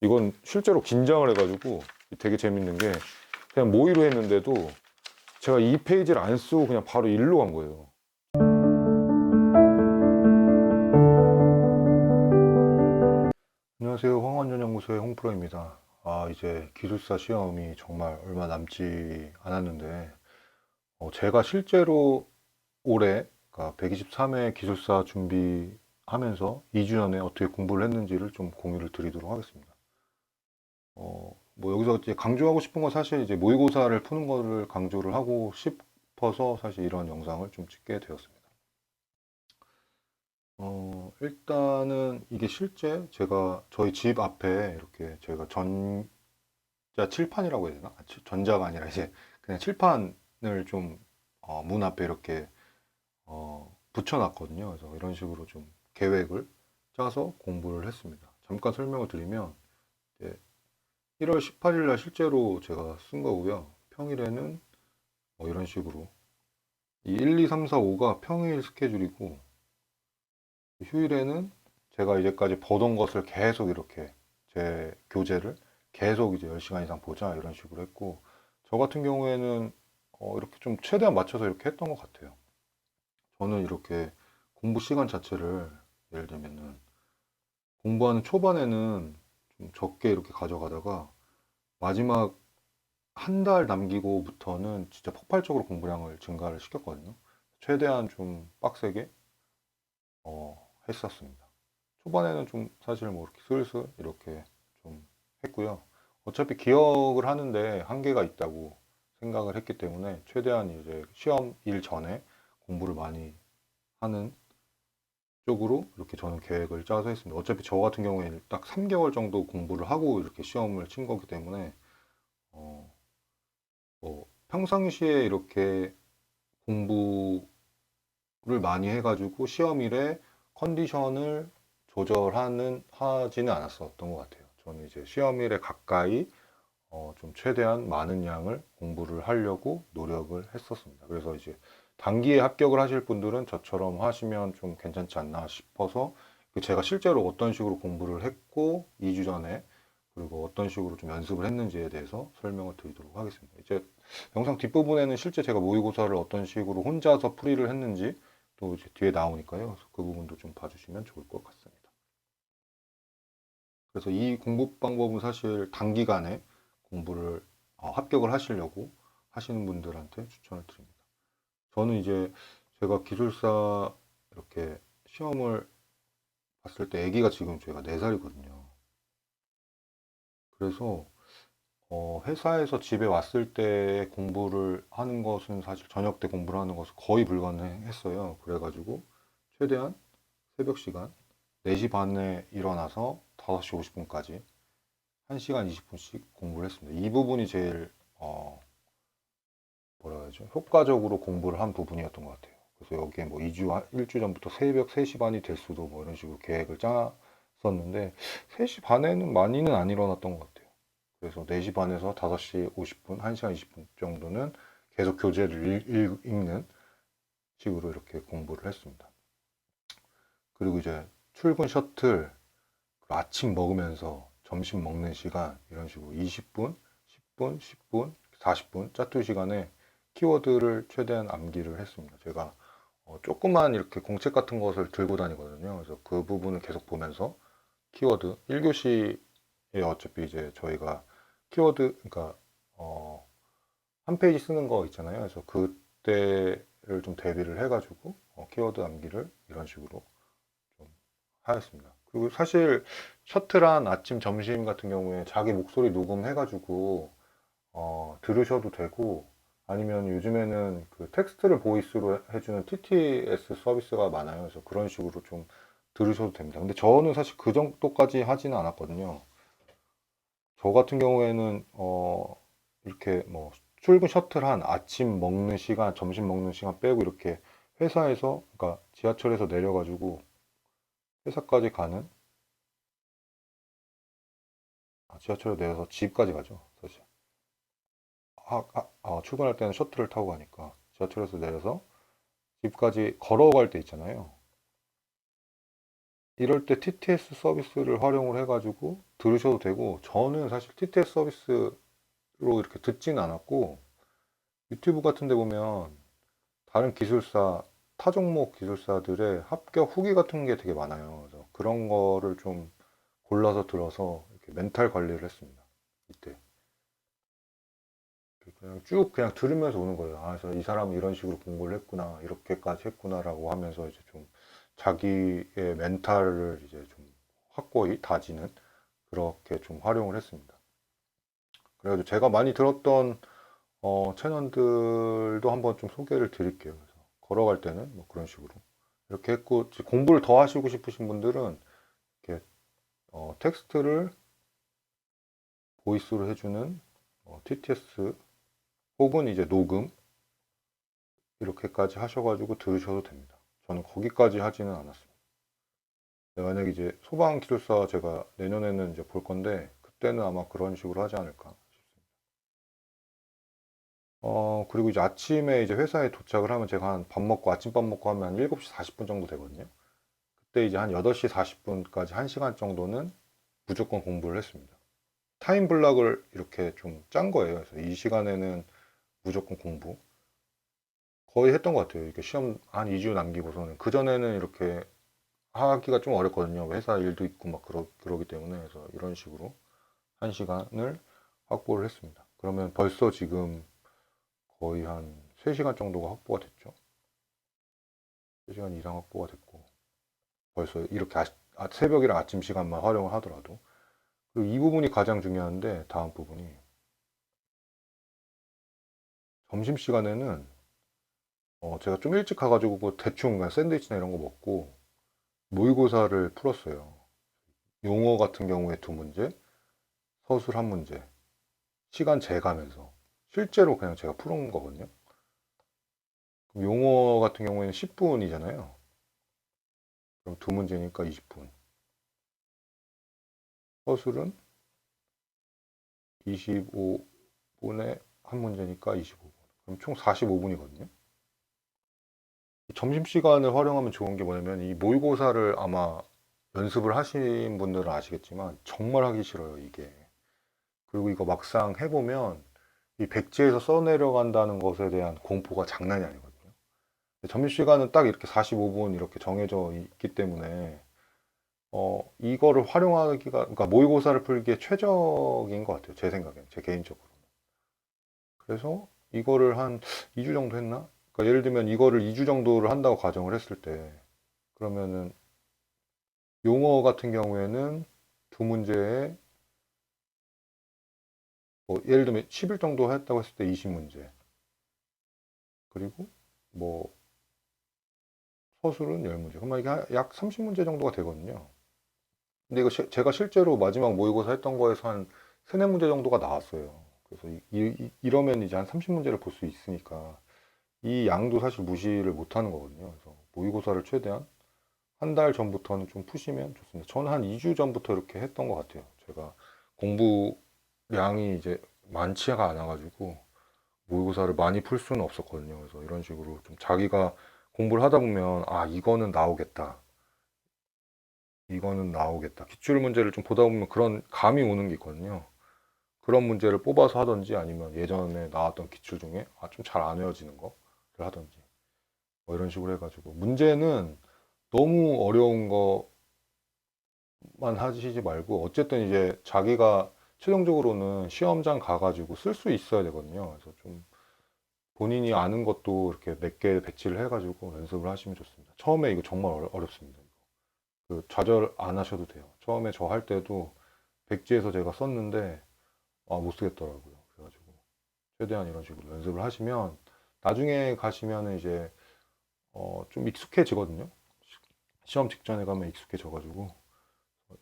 이건 실제로 긴장을 해가지고 되게 재밌는 게 그냥 모의로 했는데도 제가 2페이지를 안 쓰고 그냥 바로 1로 간 거예요. 안녕하세요. 황원전연구소의 홍프로입니다. 이제 기술사 시험이 정말 얼마 남지 않았는데 제가 실제로 올해 그러니까 123회 기술사 준비하면서 2주 전에 어떻게 공부를 했는지를 좀 공유를 드리도록 하겠습니다. 뭐 여기서 이제 강조하고 싶은 건 사실 이제 모의고사를 푸는 거를 강조를 하고 싶어서 사실 이런 영상을 좀 찍게 되었습니다. 일단은 이게 실제 제가 저희 집 앞에 이렇게 저희가 전자 칠판이라고 해야 되나? 전자가 아니라 이제 그냥 칠판을 좀 문 앞에 이렇게 붙여놨거든요. 그래서 이런 식으로 좀 계획을 짜서 공부를 했습니다. 잠깐 설명을 드리면 이제 1월 18일 날 실제로 제가 쓴 거고요. 평일에는 이런 식으로 이 1, 2, 3, 4, 5가 평일 스케줄이고 휴일에는 제가 이제까지 보던 것을 계속 이렇게 제 교재를 계속 이제 10시간 이상 보자 이런 식으로 했고 저 같은 경우에는 이렇게 좀 최대한 맞춰서 이렇게 했던 것 같아요. 저는 이렇게 공부 시간 자체를 예를 들면은 공부하는 초반에는 좀 적게 이렇게 가져가다가 마지막 한 달 남기고부터는 진짜 폭발적으로 공부량을 증가를 시켰거든요. 최대한 좀 빡세게 했었습니다. 초반에는 좀 사실 뭐 이렇게 슬슬 이렇게 좀 했고요. 어차피 기억을 하는데 한계가 있다고 생각을 했기 때문에 최대한 이제 시험 일 전에 공부를 많이 하는 쪽으로 이렇게 저는 계획을 짜서 했습니다. 어차피 저 같은 경우에 딱 3개월 정도 공부를 하고 이렇게 시험을 친 거기 때문에 어, 평상시에 이렇게 공부를 많이 해가지고 시험일에 컨디션을 하지는 않았었던 것 같아요. 저는 이제 시험일에 가까이 좀 최대한 많은 양을 공부를 하려고 노력을 했었습니다. 그래서 이제 단기에 합격을 하실 분들은 저처럼 하시면 좀 괜찮지 않나 싶어서 제가 실제로 어떤 식으로 공부를 했고 2주 전에 그리고 어떤 식으로 좀 연습을 했는지에 대해서 설명을 드리도록 하겠습니다. 이제 영상 뒷부분에는 실제 제가 모의고사를 어떤 식으로 혼자서 풀이를 했는지 또 이제 뒤에 나오니까요. 그래서 그 부분도 좀 봐주시면 좋을 것 같습니다. 그래서 이 공부 방법은 사실 단기간에 공부를 합격을 하시려고 하시는 분들한테 추천을 드립니다. 저는 이제 제가 기술사 이렇게 시험을 봤을 때 아기가 지금 제가 4살이거든요. 그래서 회사에서 집에 왔을 때 공부를 하는 것은 사실 저녁 때 공부를 하는 것은 거의 불가능했어요. 그래가지고 최대한 새벽 시간 4시 반에 일어나서 5시 50분까지 1시간 20분씩 공부를 했습니다. 이 부분이 제일 뭐라 해야죠? 효과적으로 공부를 한 부분이었던 것 같아요. 그래서 여기에 뭐 1주 전부터 새벽 3시 반이 될 수도 뭐 이런 식으로 계획을 짰었는데 3시 반에는 많이는 안 일어났던 것 같아요. 그래서 4시 반에서 5시 50분, 1시간 20분 정도는 계속 교재를 읽는 식으로 이렇게 공부를 했습니다. 그리고 이제 출근 셔틀, 아침 먹으면서 점심 먹는 시간 이런 식으로 20분, 10분, 10분, 40분 짜투 시간에 키워드를 최대한 암기를 했습니다. 제가 조그만 이렇게 공책 같은 것을 들고 다니거든요. 그래서 그 부분을 계속 보면서 키워드 1교시에 어차피 이제 저희가 키워드 그러니까 한 페이지 쓰는 거 있잖아요. 그래서 그때를 좀 대비를 해가지고 키워드 암기를 이런 식으로 좀 하였습니다. 그리고 사실 셔틀한 아침, 점심 같은 경우에 자기 목소리 녹음해가지고 들으셔도 되고 아니면 요즘에는 그 텍스트를 보이스로 해주는 TTS 서비스가 많아요. 그래서 그런 식으로 좀 들으셔도 됩니다. 근데 저는 사실 그 정도까지 하지는 않았거든요. 저 같은 경우에는 이렇게 뭐 출근 셔틀한 아침 먹는 시간, 점심 먹는 시간 빼고 이렇게 회사에서 그러니까 지하철에서 내려가지고 회사까지 가는 지하철에 내려서 집까지 가죠. 사실 출근할 때는 셔틀을 타고 가니까 지하철에서 내려서 집까지 걸어갈 때 있잖아요. 이럴 때 TTS 서비스를 활용을 해가지고 들으셔도 되고, 저는 사실 TTS 서비스로 이렇게 듣지는 않았고, 유튜브 같은 데 보면 다른 기술사, 타 종목 기술사들의 합격 후기 같은 게 되게 많아요. 그래서 그런 거를 좀 골라서 들어서 이렇게 멘탈 관리를 했습니다. 이때. 그냥 쭉 그냥 들으면서 오는 거예요. 아, 그래서 이 사람은 이런 식으로 공부를 했구나, 이렇게까지 했구나라고 하면서 이제 좀 자기의 멘탈을 이제 좀 확고히 다지는 그렇게 좀 활용을 했습니다. 그래가지고 제가 많이 들었던 채널들도 한번 좀 소개를 드릴게요. 그래서 걸어갈 때는 뭐 그런 식으로 이렇게 했고, 공부를 더 하시고 싶으신 분들은 이렇게 텍스트를 보이스로 해주는 TTS 혹은 이제 녹음 이렇게까지 하셔가지고 들으셔도 됩니다. 저는 거기까지 하지는 않았습니다. 만약에 이제 소방기술사 제가 내년에는 이제 볼 건데, 그때는 아마 그런 식으로 하지 않을까 싶습니다. 그리고 이제 아침에 이제 회사에 도착을 하면 제가 한 밥 먹고, 아침밥 먹고 하면 한 7시 40분 정도 되거든요. 그때 이제 한 8시 40분까지 1시간 정도는 무조건 공부를 했습니다. 타임 블락을 이렇게 좀 짠 거예요. 그래서 이 시간에는 무조건 공부. 거의 했던 것 같아요. 이렇게 시험 한 2주 남기고서는. 그전에는 이렇게 하기가 좀 어렵거든요. 회사 일도 있고 막 그러기 때문에. 그래서 이런 식으로 1시간을 확보를 했습니다. 그러면 벌써 지금 거의 한 3시간 정도가 확보가 됐죠. 3시간 이상 확보가 됐고. 벌써 이렇게 새벽이랑 아침 시간만 활용을 하더라도. 그리고 이 부분이 가장 중요한데, 다음 부분이 점심시간에는 제가 좀 일찍 가가지고 뭐 대충 그냥 샌드위치나 이런 거 먹고 모의고사를 풀었어요. 용어 같은 경우에 2문제, 서술 1문제, 시간 재가면서 실제로 그냥 제가 풀은 거거든요. 그럼 용어 같은 경우에는 10분이잖아요. 그럼 2문제니까 20분. 서술은 25분에 1문제니까 25분. 그럼 총 45분이거든요. 점심시간을 활용하면 좋은 게 뭐냐면, 이 모의고사를 아마 연습을 하신 분들은 아시겠지만 정말 하기 싫어요, 이게. 그리고 이거 막상 해보면 이 백지에서 써내려간다는 것에 대한 공포가 장난이 아니거든요. 점심시간은 딱 이렇게 45분 이렇게 정해져 있기 때문에 이거를 활용하기가, 그러니까 모의고사를 풀기에 최적인 것 같아요. 제 생각엔, 제 개인적으로. 그래서 이거를 한 2주 정도 했나? 그러니까 예를 들면 이거를 2주 정도를 한다고 가정을 했을 때, 그러면은 용어 같은 경우에는 2문제에 뭐 예를 들면 10일 정도 했다고 했을 때 20문제. 그리고 뭐 서술은 10문제. 그러면 이게 약 30문제 정도가 되거든요. 근데 이거 제가 실제로 마지막 모의고사 했던 거에서 한 3, 4문제 정도가 나왔어요. 그래서 이러면 이제 한 30문제를 볼 수 있으니까 이 양도 사실 무시를 못 하는 거거든요. 그래서 모의고사를 최대한 한 달 전부터는 좀 푸시면 좋습니다. 저는 한 2주 전부터 이렇게 했던 것 같아요. 제가 공부량이 이제 많지가 않아가지고 모의고사를 많이 풀 수는 없었거든요. 그래서 이런 식으로 좀 자기가 공부를 하다 보면, 아, 이거는 나오겠다. 이거는 나오겠다. 기출 문제를 좀 보다 보면 그런 감이 오는 게 있거든요. 그런 문제를 뽑아서 하든지, 아니면 예전에 나왔던 기출 중에 좀 잘 안 외워지는 거를 하든지, 뭐 이런 식으로 해가지고 문제는 너무 어려운 것만 하시지 말고, 어쨌든 이제 자기가 최종적으로는 시험장 가가지고 쓸 수 있어야 되거든요. 그래서 좀 본인이 아는 것도 이렇게 몇 개 배치를 해가지고 연습을 하시면 좋습니다. 처음에 이거 정말 어렵습니다. 좌절 안 하셔도 돼요. 처음에 저 할 때도 백지에서 제가 썼는데 못 쓰겠더라고요. 그래가지고 최대한 이런 식으로 연습을 하시면 나중에 가시면 이제 좀 익숙해지거든요. 시험 직전에 가면 익숙해져가지고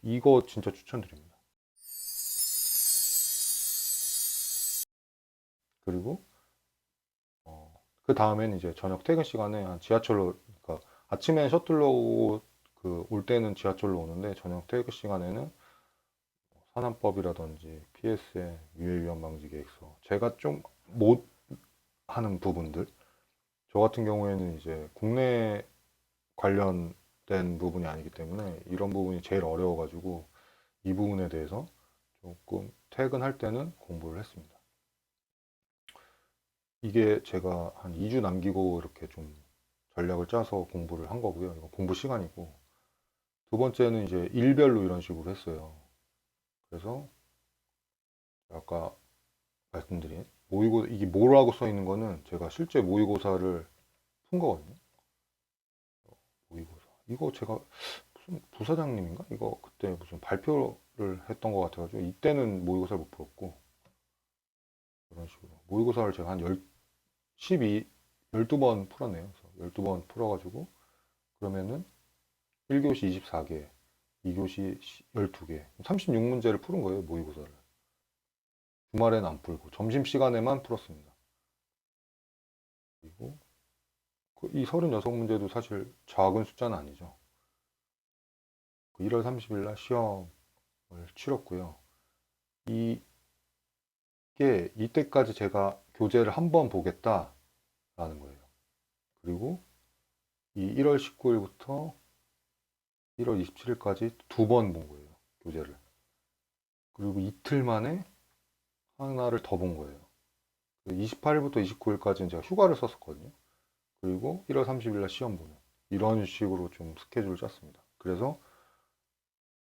이거 진짜 추천드립니다. 그리고 그 다음에는 이제 저녁 퇴근 시간에 한 지하철로, 그러니까 아침에 셔틀로 오고 올 때는 지하철로 오는데, 저녁 퇴근 시간에는 산안법이라든지 PS의 유해위험 방지 계획서, 제가 좀 못 하는 부분들, 저 같은 경우에는 이제 국내 관련 된 부분이 아니기 때문에 이런 부분이 제일 어려워가지고 이 부분에 대해서 조금 퇴근할 때는 공부를 했습니다. 이게 제가 한 2주 남기고 이렇게 좀 전략을 짜서 공부를 한 거고요. 이거 공부 시간이고. 두 번째는 이제 일별로 이런 식으로 했어요. 그래서 아까 말씀드린 모의고사, 이게 뭐라고 써 있는 거는 제가 실제 모의고사를 푼 거거든요. 모의고사. 이거 제가 무슨 부사장님인가? 이거 그때 무슨 발표를 했던 것 같아가지고 이때는 모의고사를 못 풀었고 이런 식으로 모의고사를 제가 한 12번 풀었네요. 그래서 12번 풀어가지고 그러면은 1교시 24개, 2교시 12개, 36문제를 푸는 거예요, 모의고사를. 주말에는 안 풀고 점심시간에만 풀었습니다. 그리고 이 36문제도 사실 작은 숫자는 아니죠. 1월 30일 날 시험을 치렀고요. 이게 이때까지 제가 교재를 한 번 보겠다라는 거예요. 그리고 이 1월 19일부터 1월 27일까지 두 번 본 거예요, 교재를. 그리고 이틀 만에 하나를 더 본 거예요. 28일부터 29일까지는 제가 휴가를 썼었거든요. 그리고 1월 30일 날 시험 보는 이런 식으로 좀 스케줄을 짰습니다. 그래서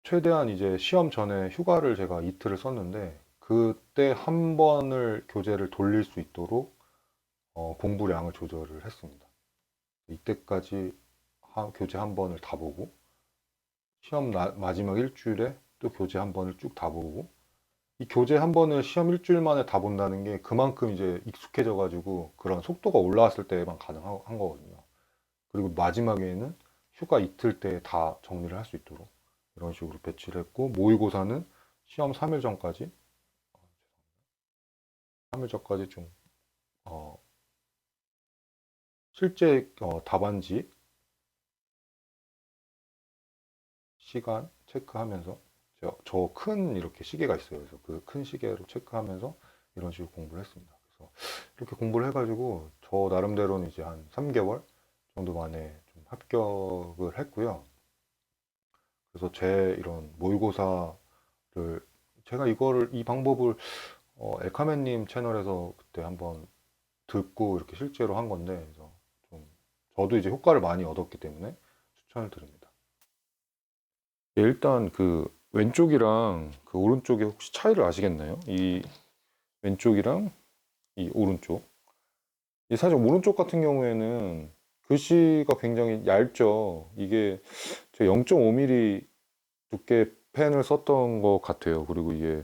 최대한 이제 시험 전에 휴가를 제가 이틀을 썼는데 그때 한 번을 교재를 돌릴 수 있도록 공부량을 조절을 했습니다. 이때까지 교재 한 번을 다 보고 시험 마지막 일주일에 또 교재 한 번을 쭉 다 보고 이 교재 한 번을 시험 일주일 만에 다 본다는 게 그만큼 이제 익숙해져 가지고 그런 속도가 올라왔을 때만 가능한 거거든요. 그리고 마지막에는 휴가 이틀 때 다 정리를 할 수 있도록 이런 식으로 배치를 했고 모의고사는 시험 3일 전까지 3일 전까지 좀 실제 답안지 시간 체크하면서 저 큰 이렇게 시계가 있어요. 그래서 그 큰 시계로 체크하면서 이런 식으로 공부를 했습니다. 그래서 이렇게 공부를 해가지고 저 나름대로는 이제 한 3개월 정도 만에 좀 합격을 했고요. 그래서 제 이런 모의고사를 제가 이 방법을 엘카멘님 채널에서 그때 한번 듣고 이렇게 실제로 한 건데 그래서 좀 저도 이제 효과를 많이 얻었기 때문에 추천을 드립니다. 예, 일단 그 왼쪽이랑 그 오른쪽에 혹시 차이를 아시겠나요? 이 왼쪽이랑 이 오른쪽. 이 사실 오른쪽 같은 경우에는 글씨가 굉장히 얇죠. 이게 제 0.5mm 두께 펜을 썼던 것 같아요. 그리고 이게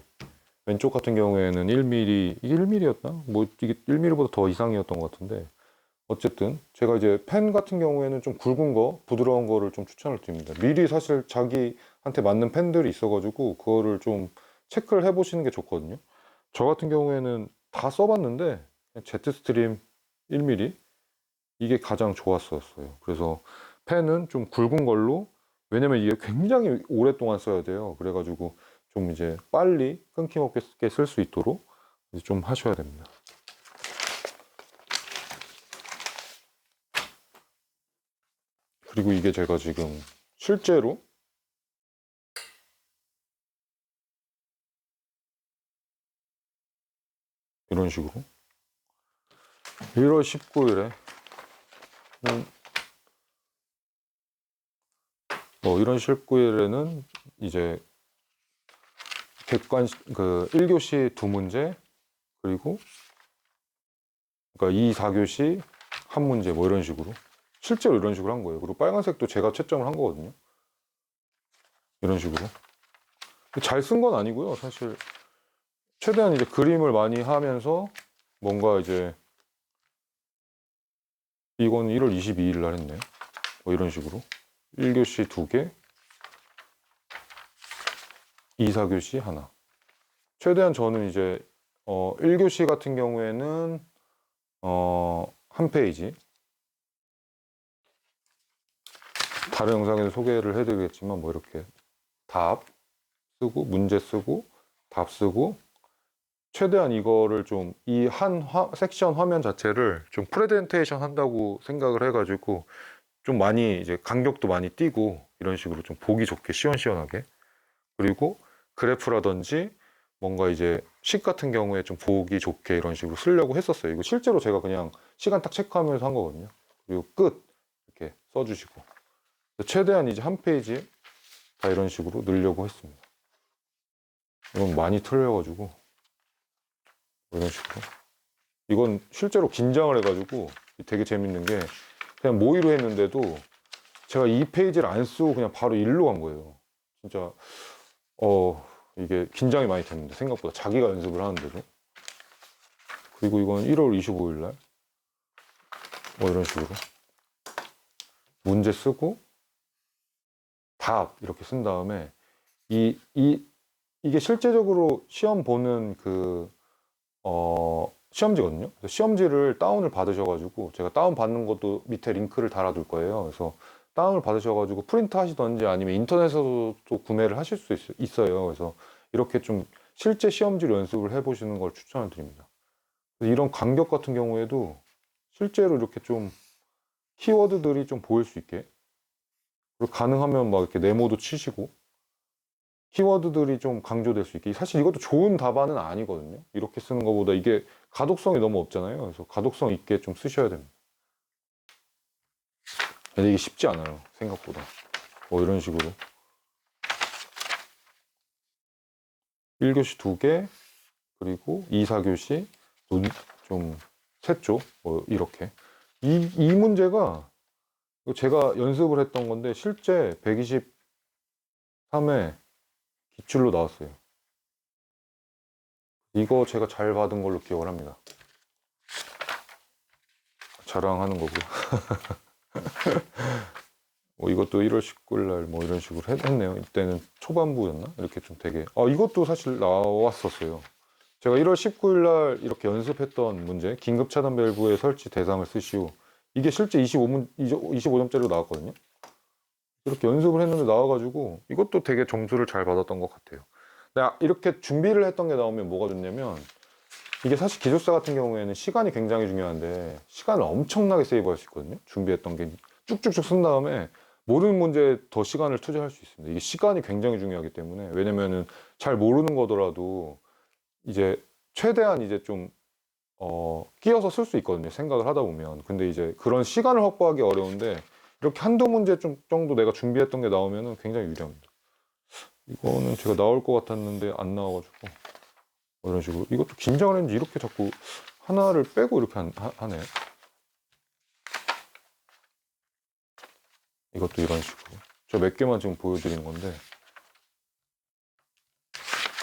왼쪽 같은 경우에는 1mm, 이게 1mm였나? 뭐 이게 1mm보다 더 이상이었던 것 같은데 어쨌든 제가 이제 펜 같은 경우에는 좀 굵은 거, 부드러운 거를 좀 추천을 드립니다. 미리 사실 자기한테 맞는 펜들이 있어가지고 그거를 좀 체크를 해보시는 게 좋거든요. 저 같은 경우에는 다 써봤는데 제트스트림 1mm 이게 가장 좋았었어요. 그래서 펜은 좀 굵은 걸로 왜냐면 이게 굉장히 오랫동안 써야 돼요. 그래가지고 좀 이제 빨리 끊김없게 쓸 수 있도록 좀 하셔야 됩니다. 그리고 이게 제가 지금 실제로 이런 식으로 1월 19일에 이런 19일에는 이제 그 1교시 두 문제 그리고 그러니까 2, 4교시 한 문제 뭐 이런 식으로 실제로 이런 식으로 한 거예요. 그리고 빨간색도 제가 채점을 한 거거든요. 이런 식으로 잘 쓴 건 아니고요. 사실 최대한 이제 그림을 많이 하면서 뭔가 이제 이건 1월 22일 날 했네. 뭐 이런 식으로 1교시 2개 2, 4교시 하나. 최대한 저는 이제 1교시 같은 경우에는 한 페이지 다른 영상에서 소개를 해드리겠지만 뭐 이렇게 답 쓰고 문제 쓰고 답 쓰고 최대한 이거를 좀 이 한 섹션 화면 자체를 좀 프레젠테이션 한다고 생각을 해가지고 좀 많이 이제 간격도 많이 띄고 이런 식으로 좀 보기 좋게 시원시원하게, 그리고 그래프라든지 뭔가 이제 식 같은 경우에 좀 보기 좋게 이런 식으로 쓰려고 했었어요. 이거 실제로 제가 그냥 시간 딱 체크하면서 한 거거든요. 그리고 끝 이렇게 써주시고, 최대한 이제 한 페이지에 다 이런 식으로 넣으려고 했습니다. 이건 많이 틀려가지고 이런 식으로. 이건 실제로 긴장을 해가지고 되게 재밌는 게, 그냥 모의로 했는데도 제가 이 페이지를 안 쓰고 그냥 바로 일로 간 거예요. 진짜 이게 긴장이 많이 됐는데, 생각보다 자기가 연습을 하는데도. 그리고 이건 1월 25일 날 뭐 이런 식으로 문제 쓰고 답 이렇게 쓴 다음에 이게 실제적으로 시험 보는 시험지거든요. 그래서 시험지를 다운을 받으셔가지고, 제가 다운 받는 것도 밑에 링크를 달아둘 거예요. 그래서 다운을 받으셔가지고 프린트 하시던지 아니면 인터넷에서도 또 구매를 하실 수 있어요. 그래서 이렇게 좀 실제 시험지로 연습을 해보시는 걸 추천을 드립니다. 이런 간격 같은 경우에도 실제로 이렇게 좀 키워드들이 좀 보일 수 있게, 그리고 가능하면 막 이렇게 네모도 치시고 키워드들이 좀 강조될 수 있게. 사실 이것도 좋은 답안은 아니거든요. 이렇게 쓰는 것보다 이게 가독성이 너무 없잖아요. 그래서 가독성 있게 좀 쓰셔야 됩니다. 근데 이게 쉽지 않아요, 생각보다. 뭐 이런 식으로 1교시 2개, 그리고 2, 4교시 좀 3쪽, 뭐 이렇게. 이 문제가 제가 연습을 했던 건데 실제 123회 기출로 나왔어요. 이거 제가 잘 받은 걸로 기억을 합니다. 자랑하는 거고요. 뭐 이것도 1월 19일 날 뭐 이런 식으로 했네요. 이때는 초반부였나? 이렇게 좀 되게, 이것도 사실 나왔었어요. 제가 1월 19일 날 이렇게 연습했던 문제, 긴급 차단 밸브의 설치 대상을 쓰시오. 이게 실제 25점짜리로 나왔거든요. 이렇게 연습을 했는데 나와가지고 이것도 되게 점수를 잘 받았던 것 같아요. 내가 이렇게 준비를 했던 게 나오면 뭐가 좋냐면, 이게 사실 기술사 같은 경우에는 시간이 굉장히 중요한데 시간을 엄청나게 세이브할 수 있거든요. 준비했던 게 쭉쭉쭉 쓴 다음에 모르는 문제에 더 시간을 투자할 수 있습니다. 이게 시간이 굉장히 중요하기 때문에, 왜냐면은 잘 모르는 거더라도 이제 최대한 이제 좀 끼어서 쓸 수 있거든요, 생각을 하다 보면. 근데 이제 그런 시간을 확보하기 어려운데 이렇게 한두 문제 정도 내가 준비했던 게 나오면은 굉장히 유리합니다. 이거는 제가 나올 것 같았는데 안 나와가지고 이런 식으로. 이것도 긴장을 했는지 이렇게 자꾸 하나를 빼고 이렇게 하네. 이것도 이런 식으로. 제가 몇 개만 지금 보여드린 건데,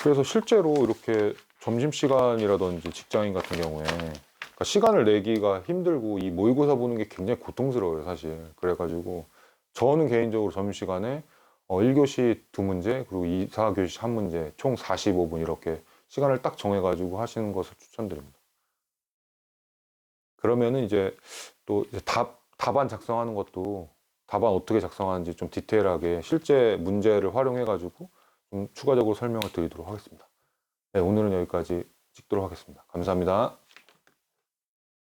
그래서 실제로 이렇게 점심시간이라든지 직장인 같은 경우에 그러니까 시간을 내기가 힘들고 이 모의고사 보는 게 굉장히 고통스러워요, 사실. 그래가지고 저는 개인적으로 점심시간에 1교시 2문제, 그리고 2, 4교시 1문제, 총 45분 이렇게 시간을 딱 정해가지고 하시는 것을 추천드립니다. 그러면은 이제 또 이제 답안 작성하는 것도, 답안 어떻게 작성하는지 좀 디테일하게 실제 문제를 활용해가지고 좀 추가적으로 설명을 드리도록 하겠습니다. 네, 오늘은 여기까지 찍도록 하겠습니다. 감사합니다.